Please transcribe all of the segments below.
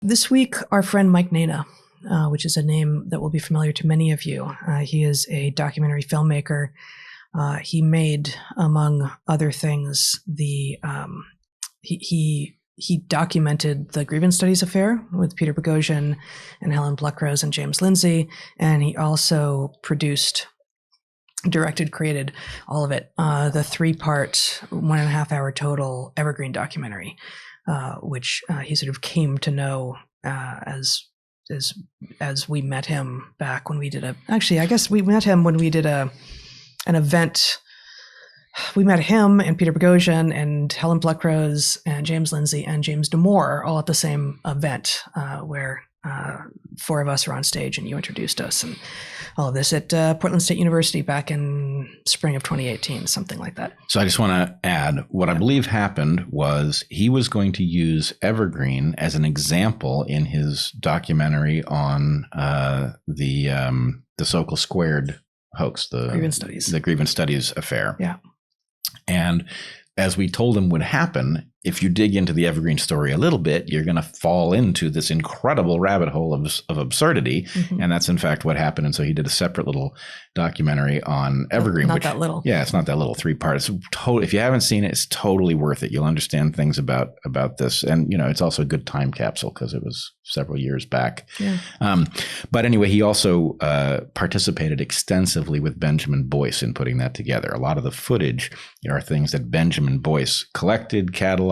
This week, our friend Mike Nayna, which is a name that will be familiar to many of you. He is a documentary filmmaker. He made, among other things, he documented the grievance studies affair with Peter Boghossian and Helen Pluckrose and James Lindsay, and he also produced, directed, created all of it, the 3-part, 1.5-hour total evergreen documentary, which he sort of came to know as we met him back when we did I guess we met him when we did an event. We met him and Peter Boghossian and Helen Pluckrose and James Lindsay and James Damore all at the same event where 4 of us were on stage and you introduced us, and all of this at Portland State University back in spring of 2018, something like that. So I just want to add, what I believe happened was he was going to use Evergreen as an example in his documentary on the Sokol Squared hoax, the grievance studies affair. Yeah. And as we told him would happen, if you dig into the Evergreen story a little bit, you're going to fall into this incredible rabbit hole of absurdity. Mm-hmm. And that's in fact what happened. And so he did a separate little documentary on Evergreen. Not that little. Yeah, it's not that little. 3 parts. If you haven't seen it, it's totally worth it. You'll understand things about this. And, it's also a good time capsule because it was several years back. Yeah. But anyway, he also participated extensively with Benjamin Boyce in putting that together. A lot of the footage are things that Benjamin Boyce collected, cataloged,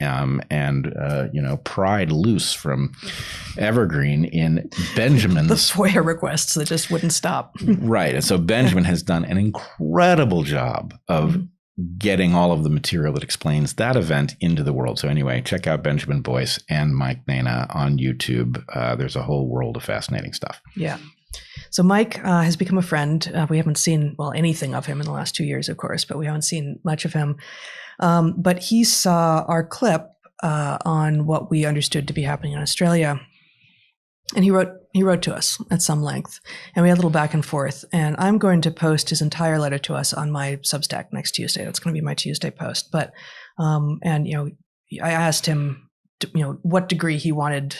and pried loose from Evergreen in Benjamin's the FOIA requests that just wouldn't stop. Right. And so Benjamin has done an incredible job of getting all of the material that explains that event into the world. So anyway, check out Benjamin Boyce and Mike Nayna on YouTube. There's a whole world of fascinating stuff. Yeah. So Mike has become a friend. We haven't seen, anything of him in the last 2 years, of course, but we haven't seen much of him. But he saw our clip on what we understood to be happening in Australia. And he wrote to us at some length, and we had a little back and forth. And I'm going to post his entire letter to us on my Substack next Tuesday. That's going to be my Tuesday post. But I asked him, what degree he wanted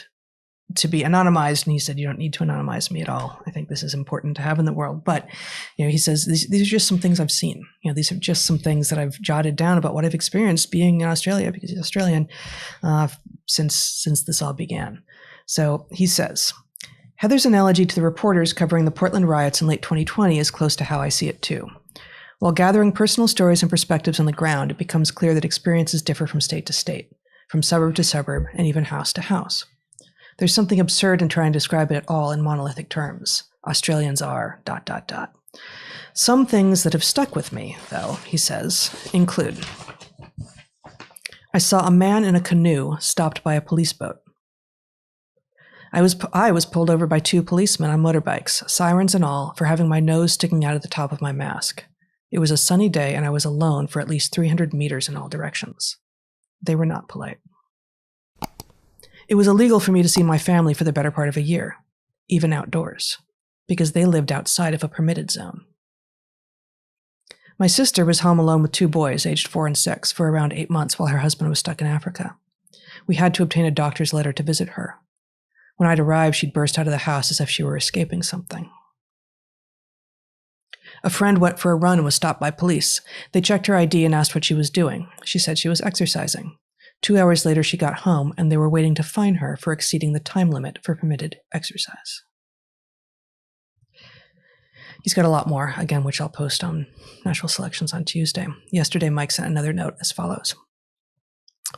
to be anonymized, and he said, "You don't need to anonymize me at all. I think this is important to have in the world." But he says these are just some things I've seen. These are just some things that I've jotted down about what I've experienced being in Australia, because he's Australian, since this all began. So he says, Heather's analogy to the reporters covering the Portland riots in late 2020 is close to how I see it too. While gathering personal stories and perspectives on the ground, it becomes clear that experiences differ from state to state, from suburb to suburb, and even house to house. There's something absurd in trying to describe it at all in monolithic terms. Australians are ... Some things that have stuck with me, though, he says, include: I saw a man in a canoe stopped by a police boat. I was pulled over by 2 policemen on motorbikes, sirens and all, for having my nose sticking out of the top of my mask. It was a sunny day and I was alone for at least 300 meters in all directions. They were not polite. It was illegal for me to see my family for the better part of a year, even outdoors, because they lived outside of a permitted zone. My sister was home alone with 2 boys, aged 4 and 6, for around 8 months while her husband was stuck in Africa. We had to obtain a doctor's letter to visit her. When I'd arrived, she'd burst out of the house as if she were escaping something. A friend went for a run and was stopped by police. They checked her ID and asked what she was doing. She said she was exercising. 2 hours later, she got home, and they were waiting to fine her for exceeding the time limit for permitted exercise. He's got a lot more, again, which I'll post on Natural Selections on Tuesday. Yesterday, Mike sent another note as follows.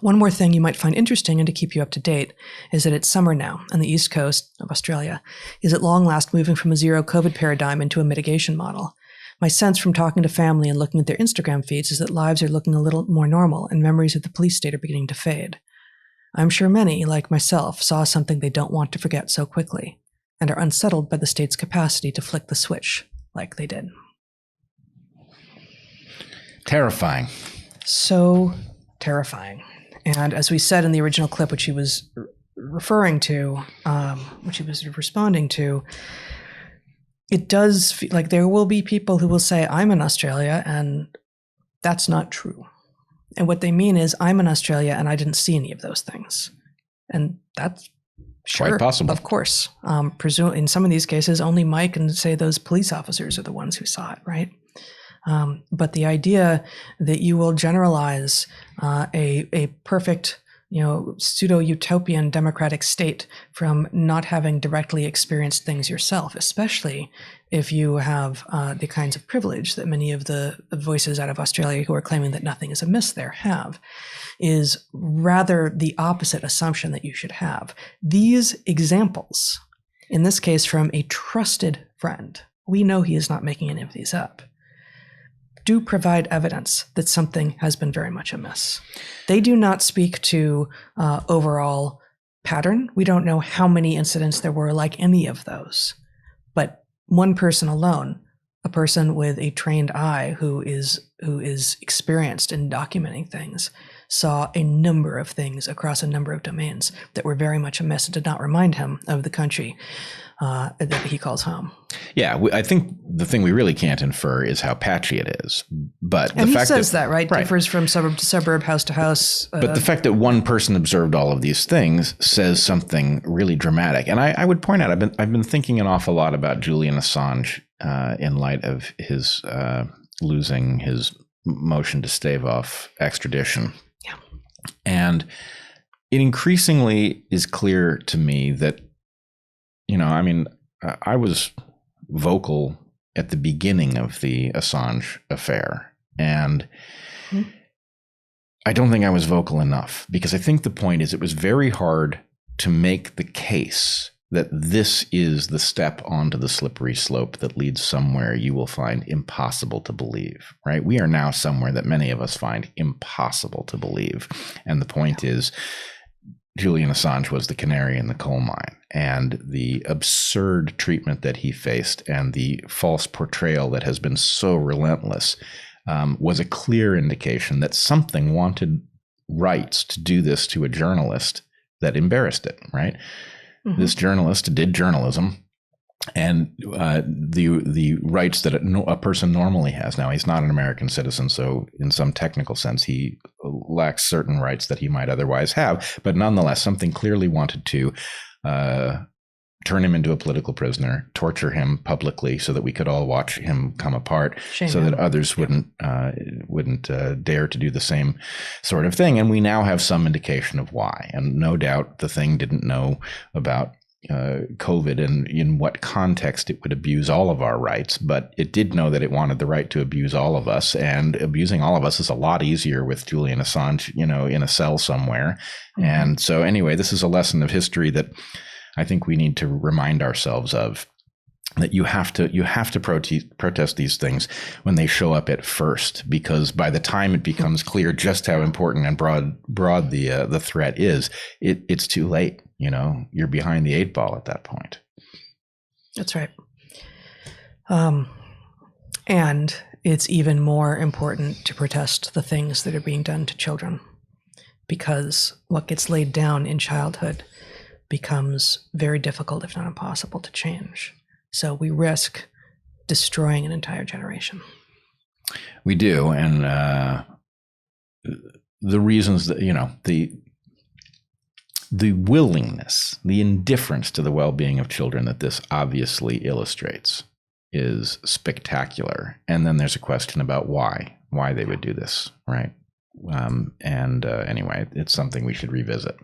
One more thing you might find interesting and to keep you up to date is that it's summer now, and the East Coast of Australia is at long last moving from a zero COVID paradigm into a mitigation model. My sense from talking to family and looking at their Instagram feeds is that lives are looking a little more normal and memories of the police state are beginning to fade. I'm sure many, like myself, saw something they don't want to forget so quickly and are unsettled by the state's capacity to flick the switch like they did. Terrifying. So terrifying. And as we said in the original clip, which he was referring to, which he was responding to, it does feel like there will be people who will say, I'm in Australia, and that's not true. And what they mean is, I'm in Australia and I didn't see any of those things. And that's Sure, quite possible. of course. In some of these cases, only Mike and say those police officers are the ones who saw it, right? But the idea that you will generalize a perfect, pseudo-utopian democratic state from not having directly experienced things yourself, especially if you have the kinds of privilege that many of the voices out of Australia who are claiming that nothing is amiss there have, is rather the opposite assumption that you should have. These examples, in this case from a trusted friend, we know he is not making any of these up, do provide evidence that something has been very much amiss. They do not speak to overall pattern. We don't know how many incidents there were like any of those. But one person alone, a person with a trained eye who is experienced in documenting things, saw a number of things across a number of domains that were very much amiss and did not remind him of the country that he calls home. Yeah, I think the thing we really can't infer is how patchy it is. But and the he fact says that, right? Differs from suburb to suburb, house to house. But the fact that one person observed all of these things says something really dramatic. And I would point out, I've been thinking an awful lot about Julian Assange in light of his losing his motion to stave off extradition. Yeah. And it increasingly is clear to me that, I was vocal at the beginning of the Assange affair. And I don't think I was vocal enough, because I think the point is it was very hard to make the case that this is the step onto the slippery slope that leads somewhere you will find impossible to believe, right? We are now somewhere that many of us find impossible to believe. And the point is, Julian Assange was the canary in the coal mine, and the absurd treatment that he faced and the false portrayal that has been so relentless was a clear indication that something wanted rights to do this to a journalist that embarrassed it, right? Mm-hmm. This journalist did journalism, and the rights that a person normally has. Now, he's not an American citizen, so in some technical sense, he lacks certain rights that he might otherwise have. But nonetheless, something clearly wanted to turn him into a political prisoner, torture him publicly so that we could all watch him come apart, that others wouldn't dare to do the same sort of thing. And we now have some indication of why. And no doubt the thing didn't know about COVID and in what context it would abuse all of our rights, but it did know that it wanted the right to abuse all of us, and abusing all of us is a lot easier with Julian Assange, in a cell somewhere. Mm-hmm. And so anyway, this is a lesson of history that I think we need to remind ourselves of, that you have to protest these things when they show up at first, because by the time it becomes clear just how important and broad the threat is, it's too late. You're behind the 8 ball at that point. That's right. And it's even more important to protest the things that are being done to children, because what gets laid down in childhood becomes very difficult, if not impossible, to change. So we risk destroying an entire generation. We do. And the reasons that, the willingness, the indifference to the well-being of children that this obviously illustrates is spectacular. And then there's a question about why they would do this, right? Anyway, it's something we should revisit.